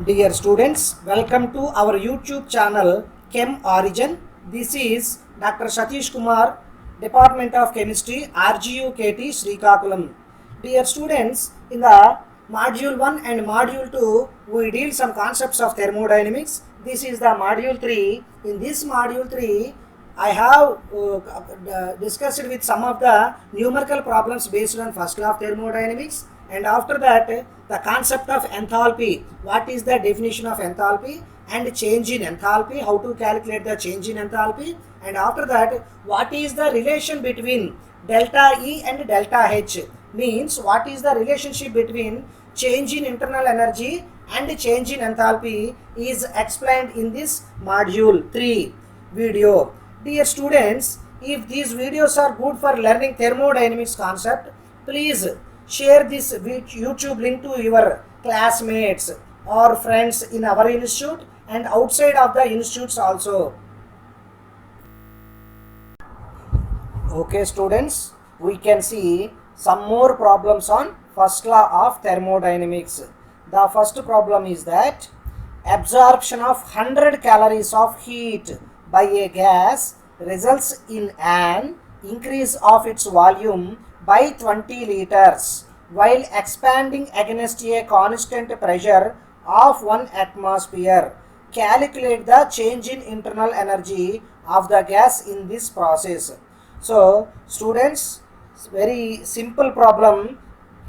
Dear students, welcome to our YouTube channel Chem Origin. This is Dr. Satish Kumar, Department of Chemistry, RGU KT Srikakulam. Dear students, in the Module 1 and Module 2, we deal some concepts of thermodynamics. This is the Module 3. In this Module 3, I have discussed with some of the numerical problems based on first law of thermodynamics, and after that the concept of enthalpy. What is the definition of enthalpy and change in enthalpy, how to calculate the change in enthalpy, and after that what is the relation between delta E and delta H, means what is the relationship between change in internal energy and change in enthalpy is explained in this module 3 video. Dear students, if these videos are good for learning thermodynamics concept, please share this YouTube link to your classmates or friends in our institute and outside of the institutes also. Okay students, we can see some more problems on first law of thermodynamics. The first problem is that absorption of 100 calories of heat by a gas results in an increase of its volume by 20 liters while expanding against a constant pressure of 1 atmosphere. Calculate the change in internal energy of the gas in this process. So students, very simple problem.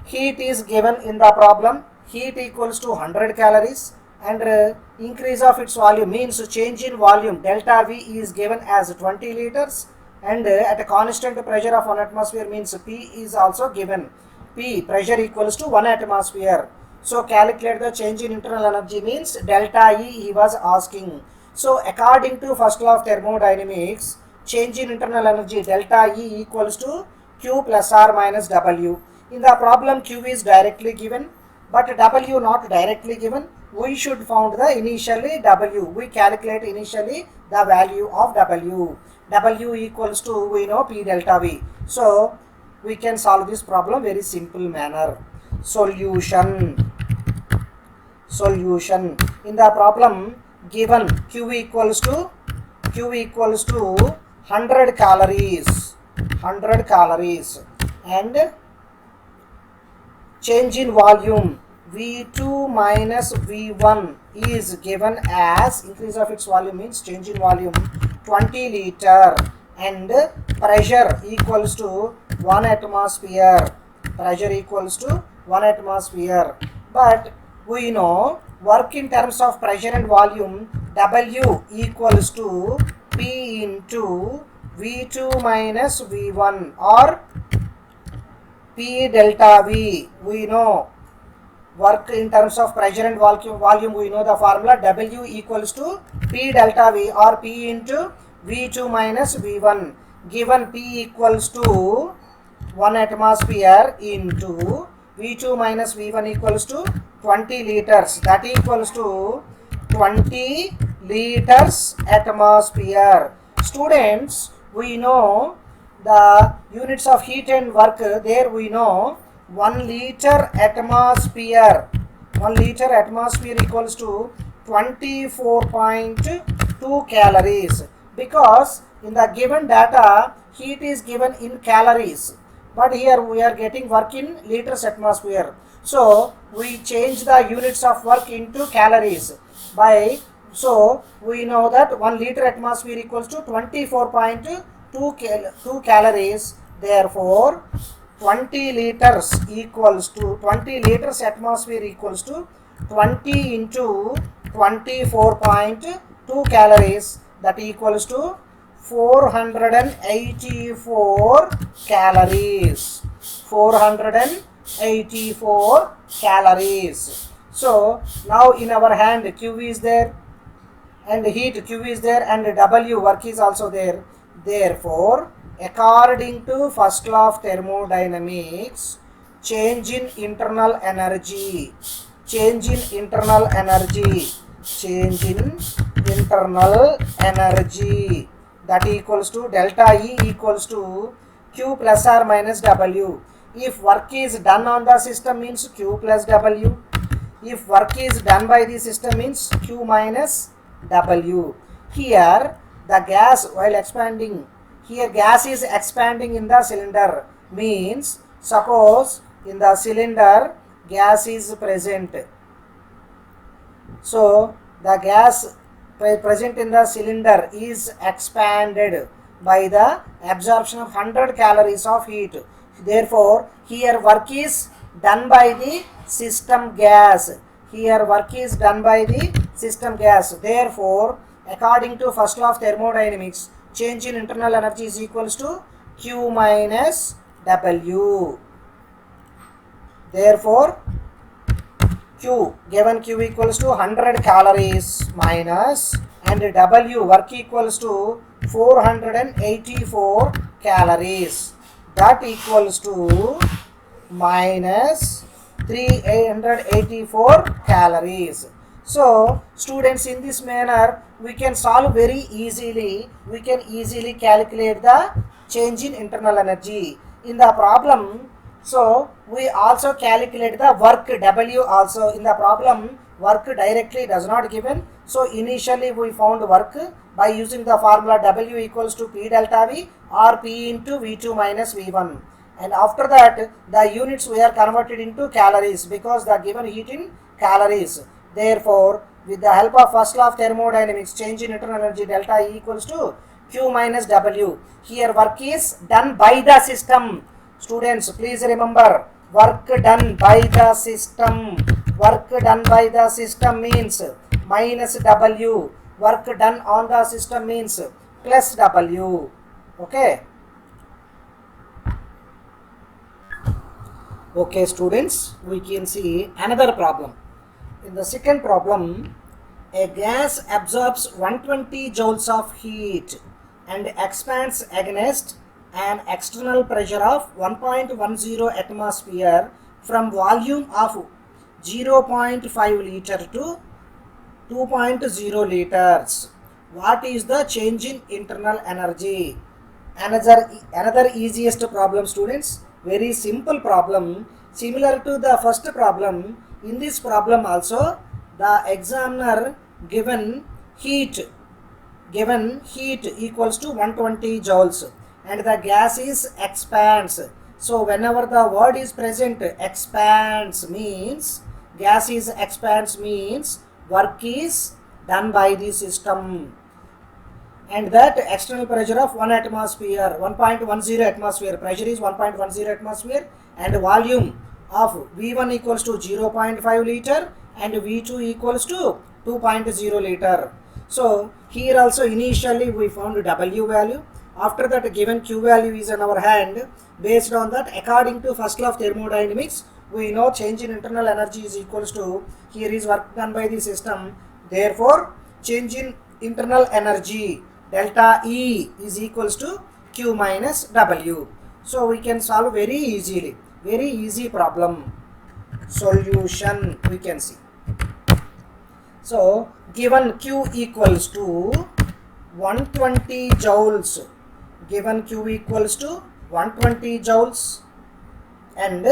Heat is given in the problem. Heat equals to 100 calories and increase of its volume means change in volume delta V is given as 20 liters and at a constant pressure of 1 atmosphere means P is also given. P pressure equals to 1 atmosphere. So calculate the change in internal energy means delta E he was asking. So according to first law of thermodynamics, change in internal energy delta E equals to Q plus or minus W. In the problem Q is directly given but W not directly given. We should found the initially W. We calculate initially the value of W. W equals to, we know, P delta V. So we can solve this problem very simple manner. Solution. In the problem given Q equals to 100 calories and change in volume V2 minus V1 is given as increase of its volume means change in volume 20 liter and pressure equals to 1 atmosphere. But we know work in terms of pressure and volume W equals to P into V2 minus V1 or P delta V. We know work in terms of pressure and volume, we know the formula W equals to P delta V or P into V2 minus V1. Given P equals to 1 atmosphere into V2 minus V1 equals to 20 liters, that equals to 20 liters atmosphere. Students, we know the units of heat and work, there we know 1 liter atmosphere equals to 24.2 calories, because in the given data heat is given in calories but here we are getting work in liters atmosphere. So we change the units of work into calories by, so we know that 1 liter atmosphere equals to 24.2 calories. Therefore 20 liters atmosphere equals to 20 into 24.2 calories, that equals to 484 calories. So now in our hand Q is there and heat Q is there and W work is also there. Therefore according to first law of thermodynamics, change in internal energy that equals to delta E equals to Q plus or minus W. If work is done on the system means Q plus W. If work is done by the system means Q minus W. Here the gas while expanding, here gas is expanding in the cylinder, means suppose in the cylinder gas is present. So the gas present in the cylinder is expanded by the absorption of 100 calories of heat. Therefore, here work is done by the system gas. Here work is done by the system gas. Therefore, according to first law of thermodynamics, change in internal energy is equals to Q minus W. Therefore, given Q equals to 100 calories minus and W work equals to 484 calories, that equals to minus 384 calories. So students, in this manner we can solve very easily, we can easily calculate the change in internal energy in the problem. So we also calculate the work W also in the problem. Work directly does not given, so initially we found work by using the formula W equals to P delta V or P into V2 minus V1, and after that the units we are converted into calories because the given heat in calories. Therefore, with the help of first law of thermodynamics, change in internal energy delta E equals to Q minus W. Here work is done by the system. Students, please remember, work done by the system. Work done by the system means minus W. Work done on the system means plus W. Okay. Okay, students, we can see another problem. In the second problem, a gas absorbs 120 joules of heat and expands against an external pressure of 1.10 atmosphere from volume of 0.5 liter to 2.0 liters. What is the change in internal energy? Another easiest problem, students. Very simple problem, similar to the first problem. In this problem also, the examiner given heat equals to 120 joules and the gas is expands. So whenever the word is present, expands means gas is expands means work is done by the system, and that external pressure of 1 atmosphere, 1.10 atmosphere, pressure is 1.10 atmosphere, and volume of V1 equals to 0.5 liter and V2 equals to 2.0 liter. So here also initially we found W value. After that, given Q value is in our hand. Based on that, according to first law of thermodynamics, we know change in internal energy is equals to, here is work done by the system. Therefore, change in internal energy delta E is equals to Q minus W. So we can solve very easily. Very easy problem. Solution we can see. So given Q equals to 120 joules, given Q equals to 120 joules and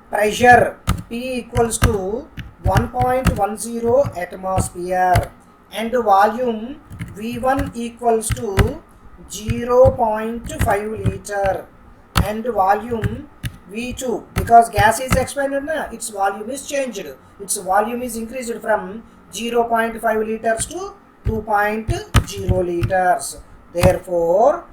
pressure P equals to 1.10 atmosphere and volume V1 equals to 0.5 liter and volume V2, because gas is expanded, its volume is changed. Its volume is increased from 0.5 liters to 2.0 liters. Therefore,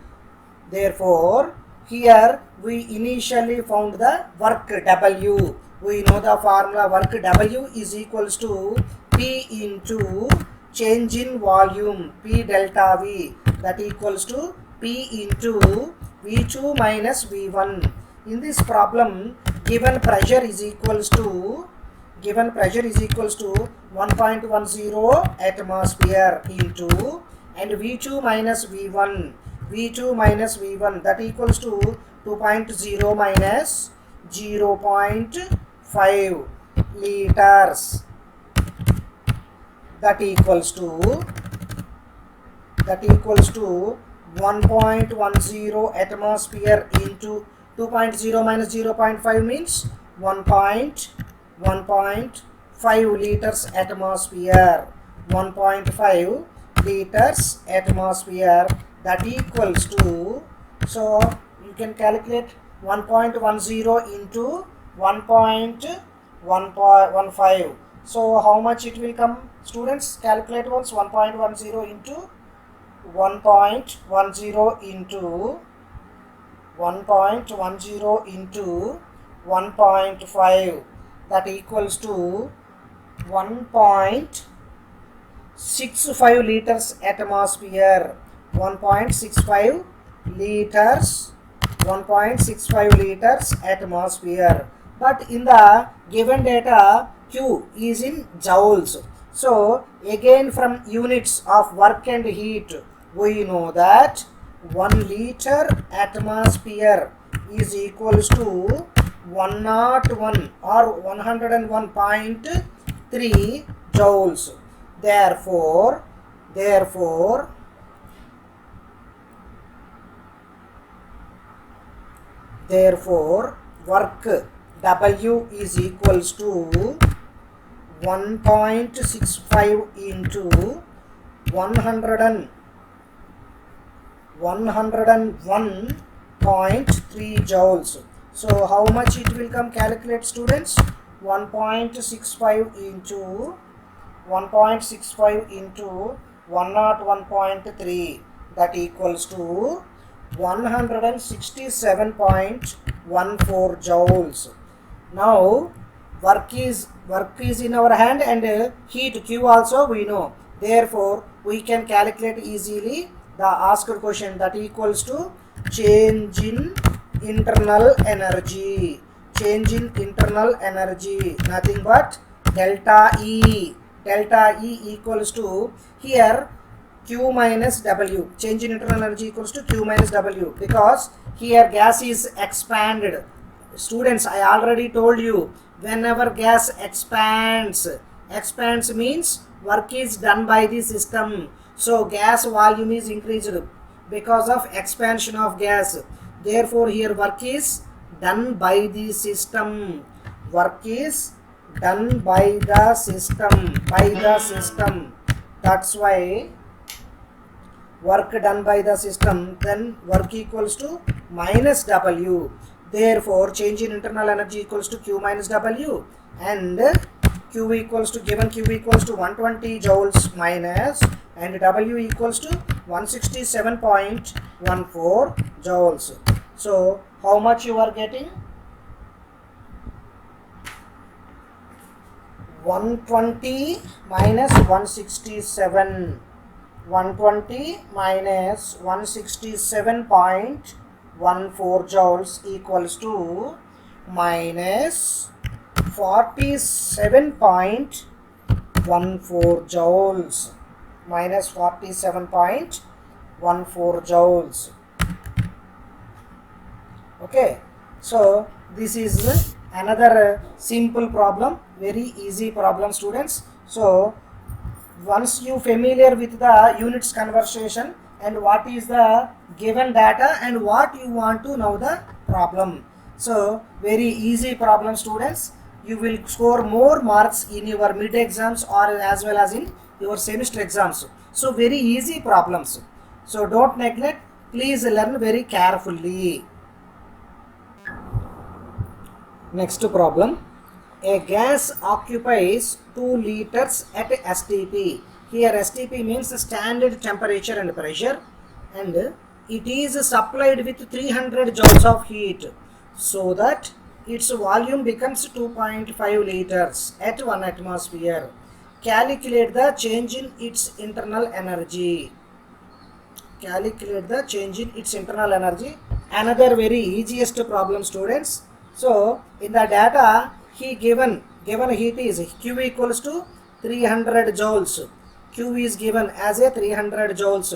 here we initially found the work W. We know the formula work W is equals to P into change in volume P delta V, that equals to P into V2 minus V1. In this problem, given pressure is equals to 1.10 atmosphere into and V2 minus V1, that equals to 2.0 minus 0.5 liters, that equals to 1.10 atmosphere into 2.0 minus 0.5 means 1.5 5 liters atmosphere. 1.5 liters atmosphere, that equals to, so you can calculate 1.10 into 1.15. So how much it will come, students? Calculate once. 1.10 into 1.10 into 1.10 into 1.5, that equals to 1.65 liters atmosphere. 1.65 liters, 1.65 liters atmosphere. But in the given data, Q is in joules. So again, from units of work and heat, we know that 1 liter atmosphere is equals to 101 or 101.3 joules. Therefore work W is equals to 1.65 into 101.3 joules. So how much it will come? Calculate, students. 1.65 into 101.3, that equals to 167.14 joules. Now work is in our hand, and heat Q also we know. Therefore we can calculate easily the asked question, that equals to change in internal energy. Change in internal energy, nothing but delta E. Delta E equals to, here Q minus W. Change in internal energy equals to Q minus W, because here gas is expanded. Students, I already told you, whenever gas expands means work is done by the system. So gas volume is increased because of expansion of gas. Therefore here work is done by the system. Work is done by the system. That's why work done by the system, then work equals to minus W. Therefore change in internal energy equals to Q minus W, and Q equals to, given Q equals to 120 joules minus, and W equals to 167.14 joules. So how much you are getting? 120 minus 167. 120 minus 167.14 joules equals to minus 47.14 joules. Minus 47.14 joules. Okay, so this is another simple problem, very easy problem, students. So once you familiar with the units conversation and what is the given data and what you want to know the problem, so very easy problem, students. You will score more marks in your mid exams or as well as in your semester exams. So very easy problems, so don't neglect, please learn very carefully. Next problem. A gas occupies 2 liters at STP. Here STP means standard temperature and pressure, and it is supplied with 300 joules of heat, so that its volume becomes 2.5 liters at 1 atmosphere. Calculate the change in its internal energy. Calculate the change in its internal energy. Another very easiest problem, students. So in the data, he given heat is Q equals to 300 joules. Q is given as a 300 joules,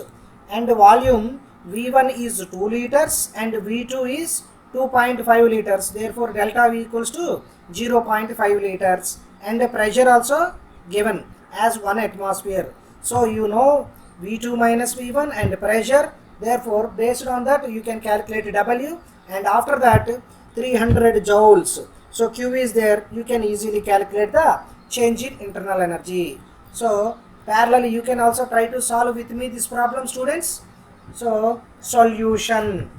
and volume V1 is 2 liters and V2 is 2.5 liters. Therefore delta V equals to 0.5 liters, and the pressure also given as 1 atmosphere. So you know V2 minus V1 and pressure. Therefore based on that you can calculate W, and after that 300 joules. So Q is there, you can easily calculate the change in internal energy. So parallelly you can also try to solve with me this problem, students. So solution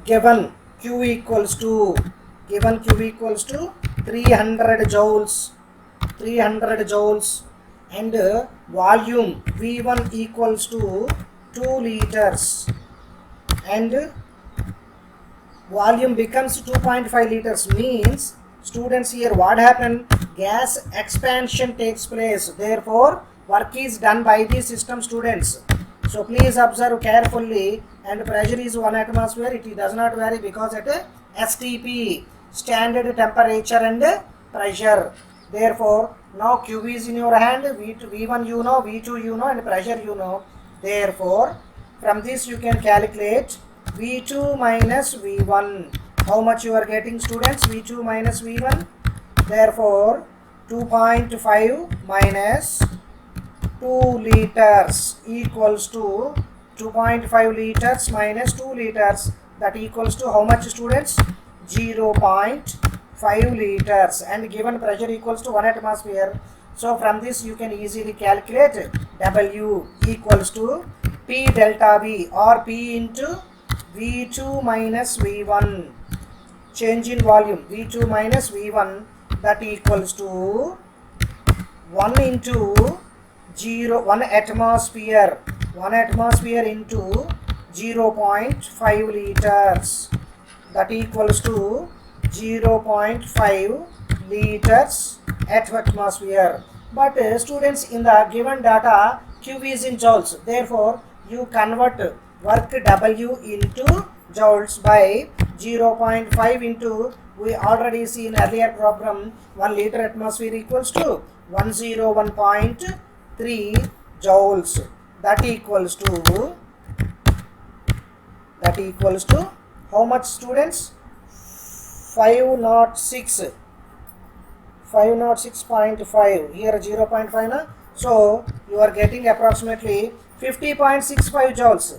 given Q equals to 300 joules and volume V1 equals to 2 liters and volume becomes 2.5 liters. Means, students, here what happened? Gas expansion takes place, therefore work is done by the system, students. So please observe carefully. And pressure is 1 atmosphere. It does not vary because at STP, standard temperature and pressure. Therefore now Q is in your hand, V1 you know, V2 you know, and pressure you know. Therefore from this you can calculate V2 minus V1. How much you are getting, students? V2 minus V1. Therefore 2.5 minus 2 liters equals to 2.5 liters minus 2 liters, that equals to how much, students? 0.5 liters, and given pressure equals to 1 atmosphere. So from this you can easily calculate W equals to P delta V, or P into V2 minus V1, change in volume V2 minus V1, that equals to 1 into 1 atmosphere into 0.5 liters, that equals to 0.5 liters at atmosphere. But students, in the given data Q is in joules, therefore you convert work W into joules by 0.5 into, we already see in earlier problem, 1 liter atmosphere equals to 101.3 joules, that equals to how much, students? 506.5, here 0.5 na? So you are getting approximately 50.65 joules.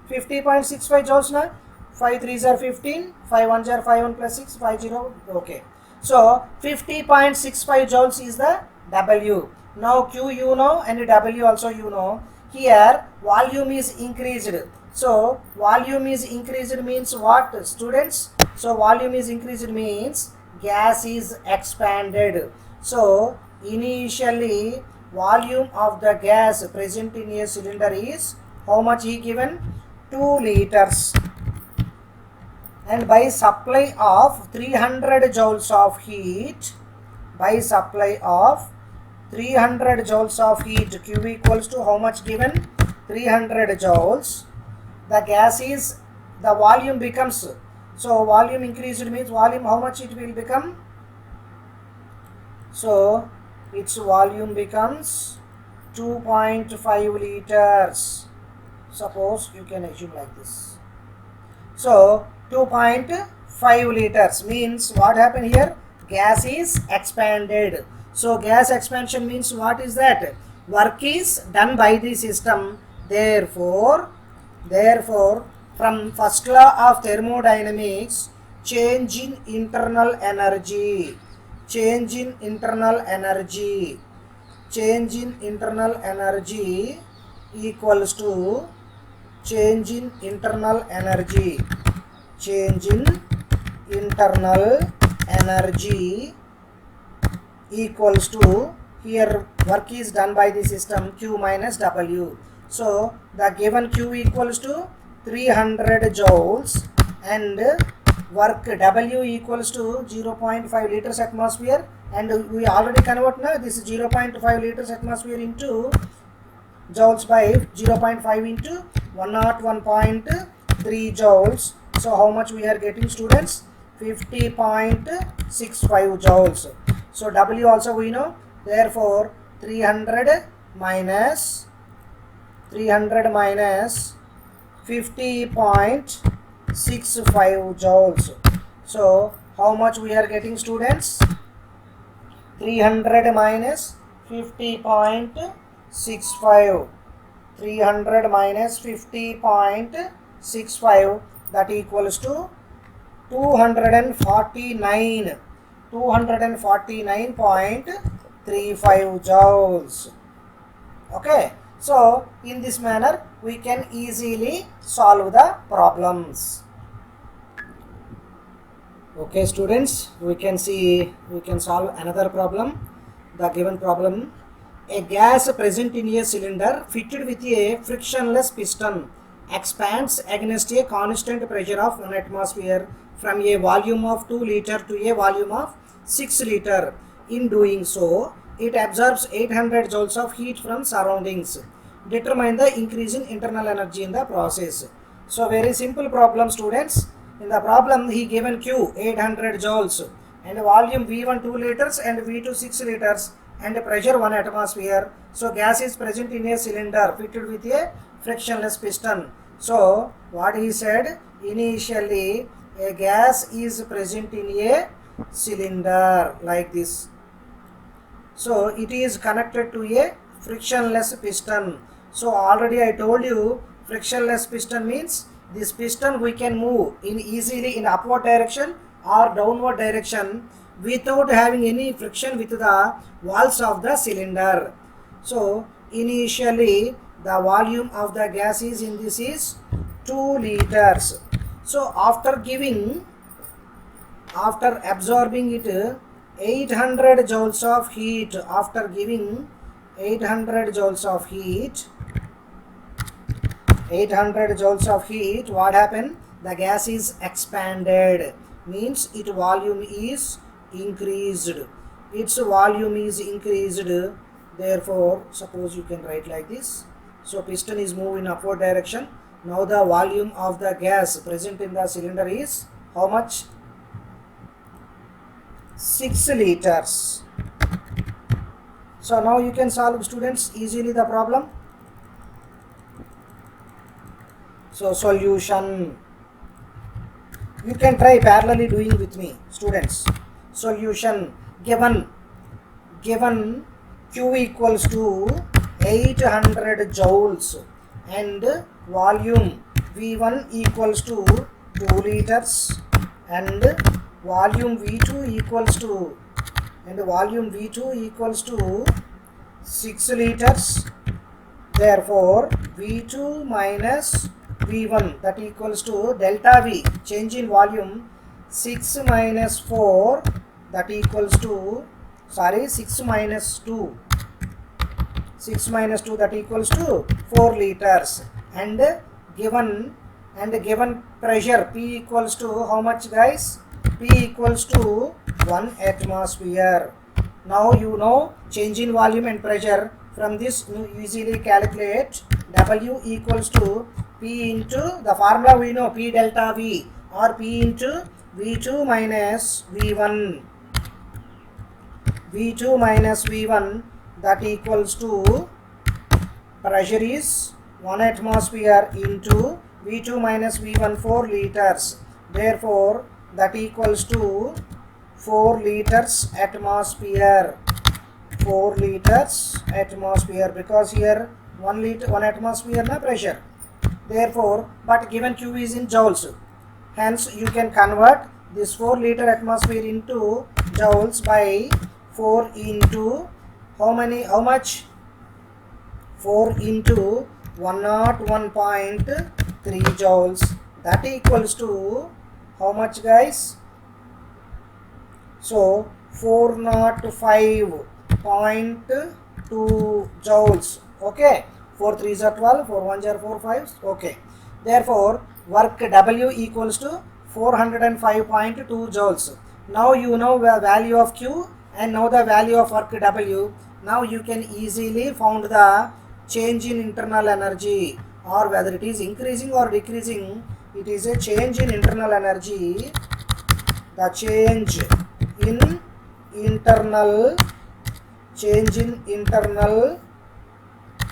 50.65 joules na? 5 3s are 15, 5 1s are 5 1 plus 6, 5 0, okay. So 50.65 joules is the W. Now Q you know and W also you know. Here volume is increased. So volume is increased means what, students? So volume is increased means gas is expanded. So initially volume of the gas present in a cylinder is how much he given? 2 liters. And by supply of 300 joules of heat, Q equals to how much given? 300 joules. The gas is, the volume becomes, so volume increased means volume, how much it will become? So its volume becomes 2.5 liters. Suppose you can assume like this. So 2.5 liters means what happened here? Gas is expanded. So gas expansion means what is that? Work is done by the system. Therefore from first law of thermodynamics, change in internal energy equals to change in internal energy equals to, here work is done by the system, Q minus W. So the given Q equals to 300 joules and work W equals to 0.5 liters atmosphere, and we already convert now this 0.5 liters atmosphere into joules by 0.5 into 101.3 joules. So how much we are getting, students? 50.65 joules. So W also we know, therefore 300 minus 50.65 joules. So how much we are getting, students? 300 minus 50.65, 300 minus 50.65, that equals to 249.35 joules. Okay, so in this manner we can easily solve the problems. Okay students, we can solve another problem. The given problem: a gas present in a cylinder fitted with a frictionless piston expands against a constant pressure of 1 atmosphere from a volume of 2 liter to a volume of 6 liter. In doing so, it absorbs 800 joules of heat from surroundings. Determine the increase in internal energy in the process. So very simple problem students. In the problem he given Q 800 joules and volume V1 2 liters and V2 6 liters and pressure 1 atmosphere. So gas is present in a cylinder fitted with a frictionless piston. So what he said, initially a gas is present in a cylinder like this. So it is connected to a frictionless piston. So already I told you, frictionless piston means this piston we can move easily in upward direction or downward direction without having any friction with the walls of the cylinder. So initially the volume of the gas is in this is 2 liters. So after absorbing it 800 joules of heat, after giving 800 joules of heat, what happened? The gas is expanded, means its volume is increased. Therefore, suppose you can write like this. So piston is moving in upward direction. Now the volume of the gas present in the cylinder is how much? 6 liters. So now you can solve, students, easily the problem. So solution, you can try parallelly doing with me, students. Solution: given Q equals to 800 joules and volume V1 equals to 2 liters and volume V2 equals to 6 liters. Therefore V2 minus V1, that equals to delta V, change in volume, 6 minus 4, that equals to 6 minus 2, that equals to 4 liters, and given pressure P equals to how much, guys? P equals to 1 atmosphere. Now you know change in volume and pressure. From this you easily calculate W equals to P into the formula we know, P delta V, or P into V2 minus V1. That equals to pressure is 1 atmosphere into V2 minus V1 4 liters. Therefore that equals to 4 liters atmosphere. Because here 1 atmosphere na pressure. Therefore, but given Q is in joules, hence you can convert this 4 liter atmosphere into joules by 4 into how much? 4 into 101.3 joules. That equals to how much, guys? So 405.2 joules. Okay, 4 3s are 12, 4 1s are 4 5s. Okay, therefore work W equals to 405.2 joules. Now you know the value of Q and now the value of work W. Now you can easily found the change in internal energy, or whether it is increasing or decreasing. It is a change in internal energy. The change in internal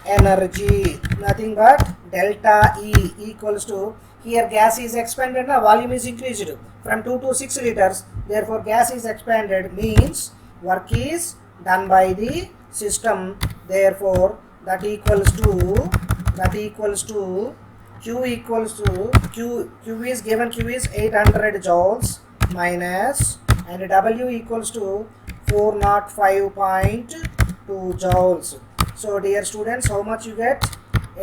energy, nothing but delta E equals to, here gas is expanded, now volume is increased from 2 to 6 liters. Therefore gas is expanded, means work is done by the system. Therefore that equals to Q equals to Q is given, Q is 800 joules minus, and W equals to 405.2 joules. So dear students, how much you get?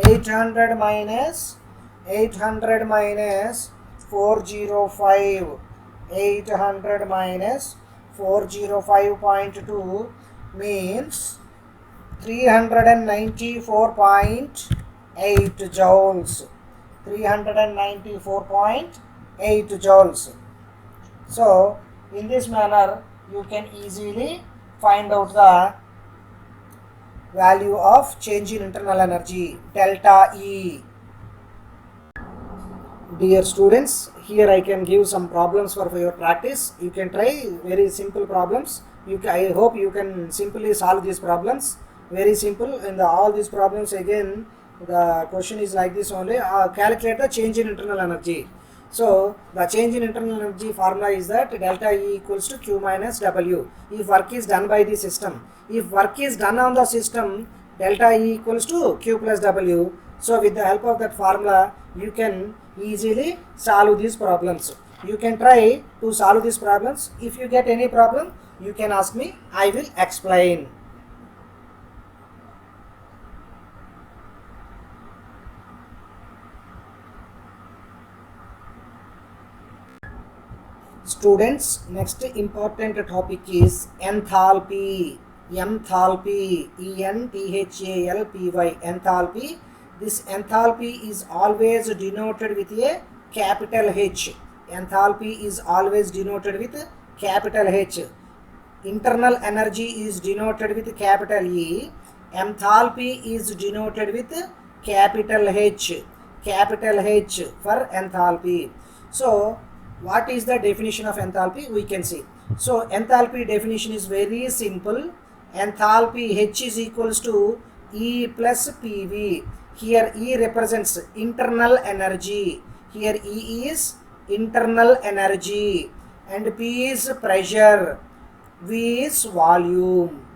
800 minus 405. 800 minus 405.2 means 394.8 joules. 394.8 joules. So in this manner you can easily find out the value of change in internal energy, delta E. Dear students, here I can give some problems for your practice. You can try very simple problems. I hope you can simply solve these problems. Very simple. In all these problems, again the question is like this only. Calculate the change in internal energy. So the change in internal energy formula is that delta E equals to Q minus W. If work is done by the system, if work is done on the system, delta E equals to Q plus W. So with the help of that formula, you can easily solve these problems. You can try to solve these problems. If you get any problem, you can ask me. I will explain. Students, next important topic is enthalpy. Enthalpy, E-N-T-H-A-L-P-Y, enthalpy. This enthalpy is always denoted with a capital H. Enthalpy is always denoted with capital H. Internal energy is denoted with capital E. Enthalpy is denoted with capital H. Capital H for enthalpy. So what is the definition of enthalpy? We can see. So enthalpy definition is very simple. Enthalpy H is equals to E plus PV. Here E represents internal energy. Here E is internal energy and P is pressure. V is volume.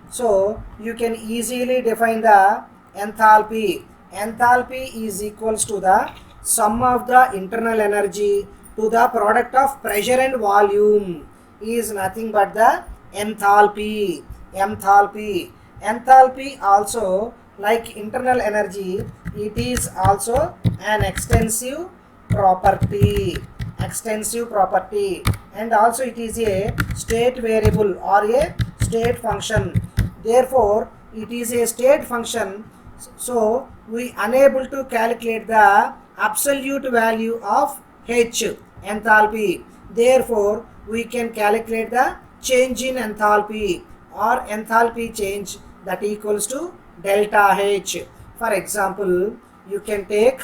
So you can easily define the enthalpy. Enthalpy is equals to the sum of the internal energy to the product of pressure and volume is nothing but the enthalpy. Enthalpy. Enthalpy also, like internal energy, it is also an extensive property. Extensive property, and also it is a state variable or a state function. Therefore, it is a state function. So we unable to calculate the absolute value of H, enthalpy. Therefore, we can calculate the change in enthalpy or enthalpy change, that equals to delta H. For example, you can take,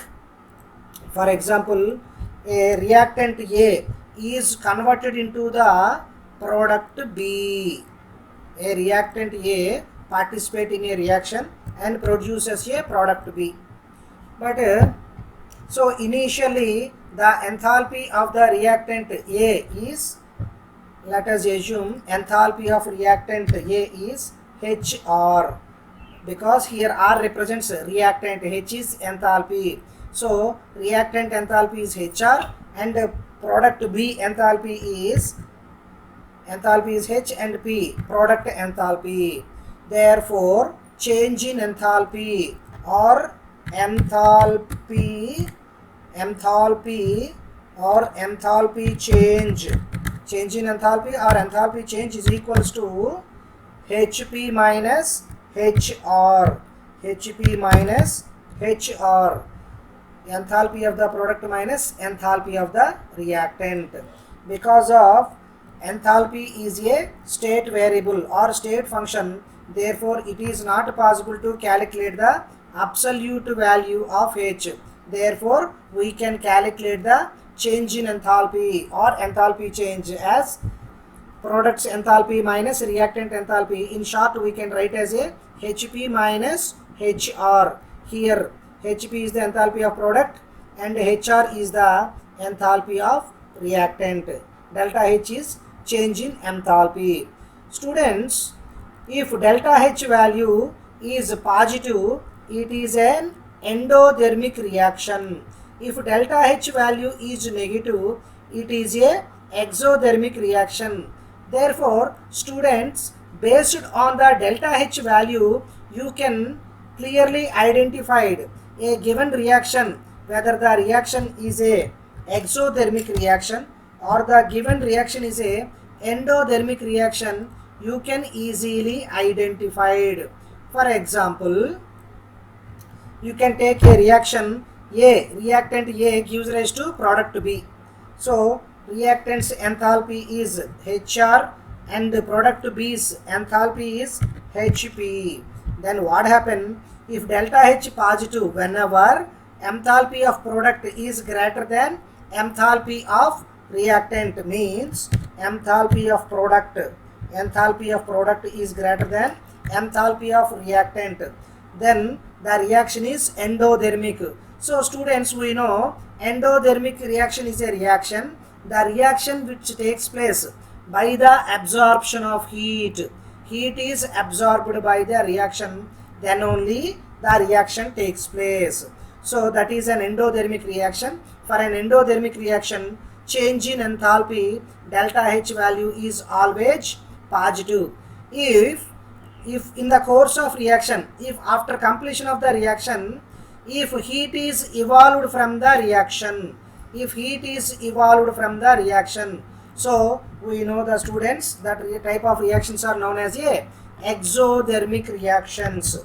for example, a reactant A is converted into the product B. A reactant A participates in a reaction and produces a product B. But so initially the enthalpy of the reactant A is, let us assume enthalpy of reactant A is HR, because here R represents reactant, H is enthalpy. So reactant enthalpy is HR and product B enthalpy is H and P, product enthalpy. Therefore, change in enthalpy or enthalpy change in enthalpy or enthalpy change is equals to HP minus HR. HP minus HR. Enthalpy of the product minus enthalpy of the reactant. Because of enthalpy is a state variable or state function, therefore it is not possible to calculate the absolute value of H. Therefore, we can calculate the change in enthalpy or enthalpy change as product's enthalpy minus reactant enthalpy. In short, we can write as a HP minus HR. Here HP is the enthalpy of product and HR is the enthalpy of reactant. Delta H is change in enthalpy. Students, if delta H value is positive, it is an endothermic reaction. If delta H value is negative, it is a exothermic reaction. Therefore, students, based on the delta H value, you can clearly identify a given reaction, whether the reaction is a exothermic reaction or the given reaction is a endothermic reaction. You can easily identify it. For example, you can take a reaction A, reactant A gives rise to product B. So reactant's enthalpy is HR and the product B's enthalpy is HP. Then what happen if delta H positive? Whenever enthalpy of product is greater than enthalpy of reactant, means enthalpy of product is greater than enthalpy of reactant, then the reaction is endothermic. So students, we know endothermic reaction is a reaction, the reaction which takes place by the absorption of heat. Heat is absorbed by the reaction, then only the reaction takes place. So that is an endothermic reaction. For an endothermic reaction, change in enthalpy delta H value is always positive. If in the course of reaction, if after completion of the reaction, if heat is evolved from the reaction, so we know the students that type of reactions are known as a exothermic reactions.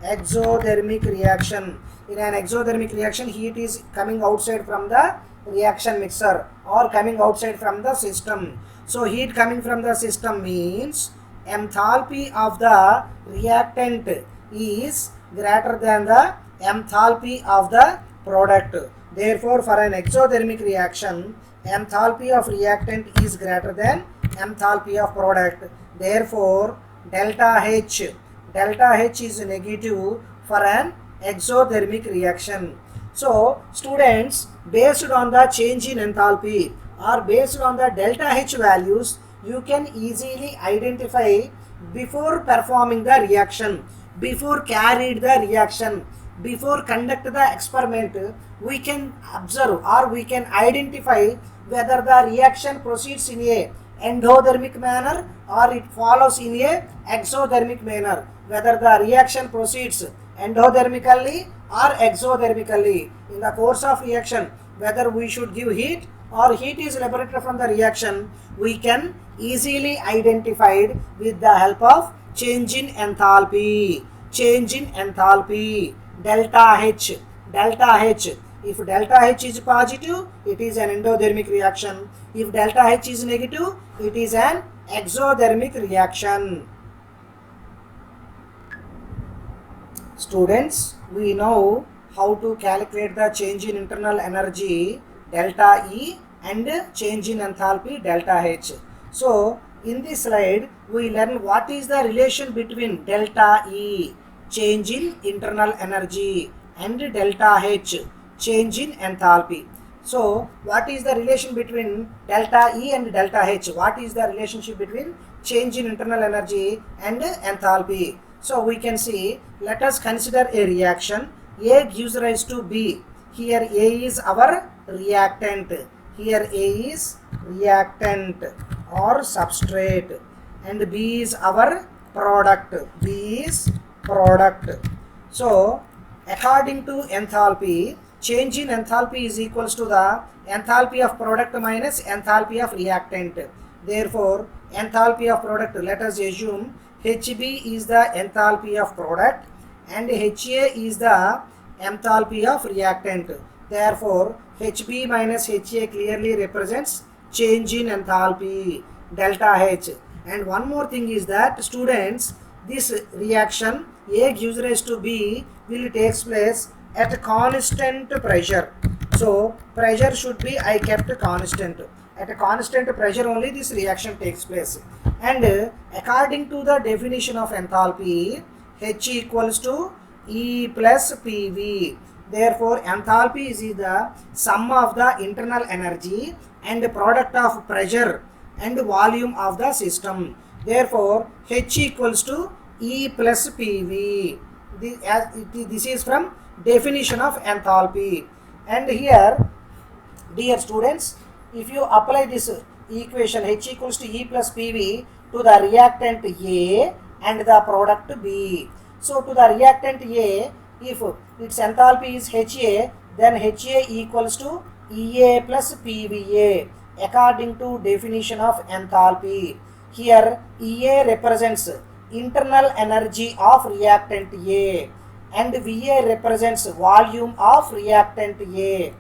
Exothermic reaction. In an exothermic reaction, heat is coming outside from the reaction mixer or coming outside from the system. So heat coming from the system means enthalpy of the reactant is greater than the enthalpy of the product. Therefore, for an exothermic reaction, enthalpy of reactant is greater than enthalpy of product. Therefore, delta H is negative for an exothermic reaction. So, students, based on the change in enthalpy or based on the delta H values, you can easily identify before performing the reaction, before carried the reaction, before conduct the experiment, we can observe or we can identify whether the reaction proceeds in a endothermic manner or it follows in a exothermic manner, whether the reaction proceeds endothermically or exothermically. In the course of reaction, whether we should give heat or heat is liberated from the reaction, we can easily identify with the help of change in enthalpy. Delta H. If delta H is positive, it is an endothermic reaction. If delta H is negative, it is an exothermic reaction. Students, we know how to calculate the change in internal energy delta E and change in enthalpy delta H. So, in this slide, we learn what is the relation between delta E, change in internal energy, and delta H, change in enthalpy. So, what is the relation between delta E and delta H? What is the relationship between change in internal energy and enthalpy? So, we can see, let us consider a reaction. A gives rise to B. Here A is our reactant. Here A is reactant or substrate, and B is our product. So, according to enthalpy, change in enthalpy is equals to the enthalpy of product minus enthalpy of reactant. Therefore, enthalpy of product, let us assume HB is the enthalpy of product and HA is the enthalpy of reactant. Therefore, HB minus HA clearly represents change in enthalpy delta H. And one more thing is that, students, this reaction A gives rise to B will takes place at constant pressure. So pressure should be I kept constant. At a constant pressure only this reaction takes place. And according to the definition of enthalpy, H equals to E plus PV. Therefore, enthalpy is the sum of the internal energy and product of pressure and volume of the system. Therefore, H equals to E plus PV. This is from definition of enthalpy. And here, dear students, if you apply this equation H equals to E plus PV to the reactant A and the product B. So to the reactant A, if its enthalpy is HA, then HA equals to EA plus PVA according to definition of enthalpy. Here EA represents internal energy of reactant A and VA represents volume of reactant A.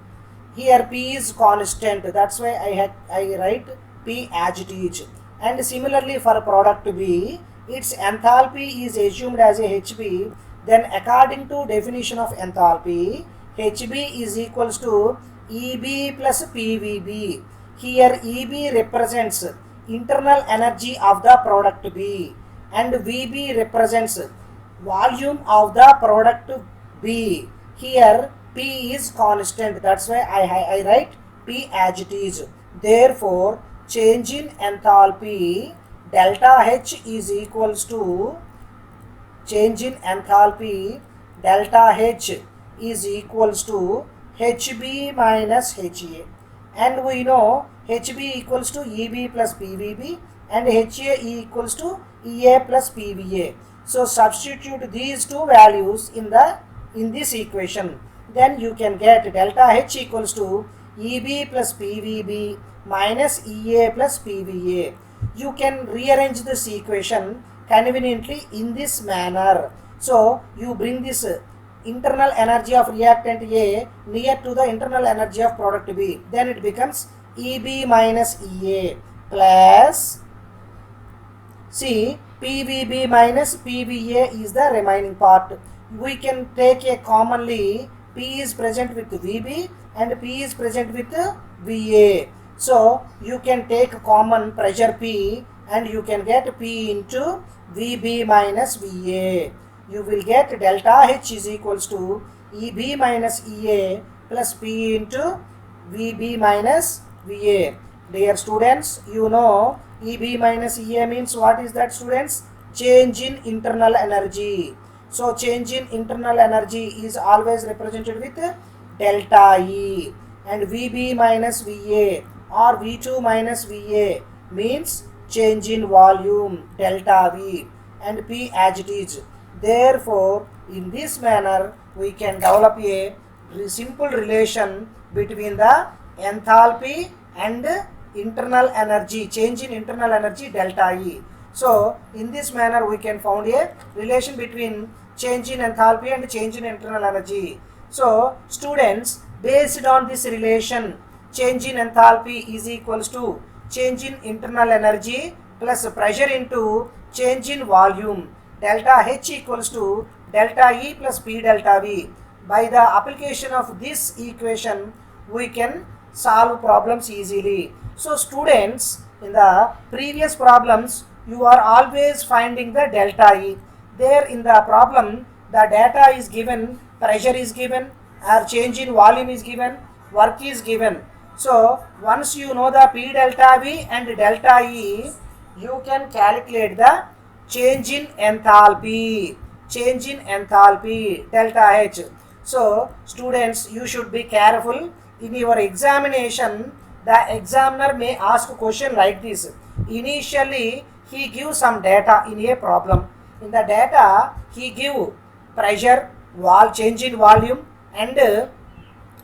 Here P is constant, that's why I write P as it is. And similarly for product B, its enthalpy is assumed as a HB, then according to definition of enthalpy, HB is equals to EB plus PVB. Here EB represents internal energy of the product B and VB represents volume of the product B. Here P is constant, that's why I write P as it is. Therefore, change in enthalpy delta H is equals to change in enthalpy delta H is equals to HB minus HA, and we know HB equals to EB plus PVB and HA equals to EA plus PVA. So substitute these two values in this equation, then you can get delta H equals to EB plus PVB minus EA plus PVA. You can rearrange this equation conveniently in this manner. So you bring this internal energy of reactant A near to the internal energy of product B, then it becomes EB minus EA plus PVB minus PVA is the remaining part. We can take a commonly P is present with VB and P is present with VA. So you can take common pressure P and you can get P into VB minus VA. You will get delta H is equals to EB minus EA plus P into VB minus VA. Dear students, you know EB minus EA means what is that, students? Change in internal energy. So change in internal energy is always represented with delta E, and VB minus VA or V2 minus VA means change in volume delta V, and P as it is. Therefore, in this manner we can develop a simple relation between the enthalpy and internal energy, change in internal energy delta E. So in this manner we can found a relation between change in enthalpy and change in internal energy. So students, based on this relation, change in enthalpy is equals to change in internal energy plus pressure into change in volume, delta H equals to delta E plus P delta V. By the application of this equation we can solve problems easily. So students, in the previous problems you are always finding the delta E. There in the problem the data is given, pressure is given, or change in volume is given, work is given. So once you know the P delta V and delta E, you can calculate the change in enthalpy delta H. So students, you should be careful. In your examination, the examiner may ask a question like this. Initially he gives some data in a problem. In the data he give pressure, change in volume and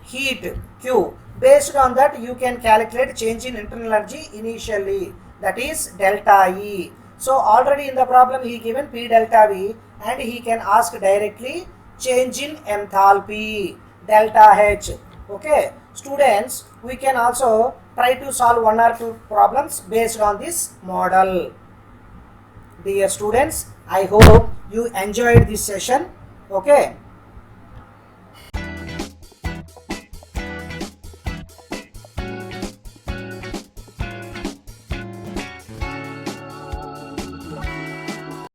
heat Q. Based on that you can calculate change in internal energy initially, that is delta E. So already in the problem he given P delta V and he can ask directly change in enthalpy delta H. Okay, students, we can also try to solve one or two problems based on this model. Dear students, I hope you enjoyed this session. Okay.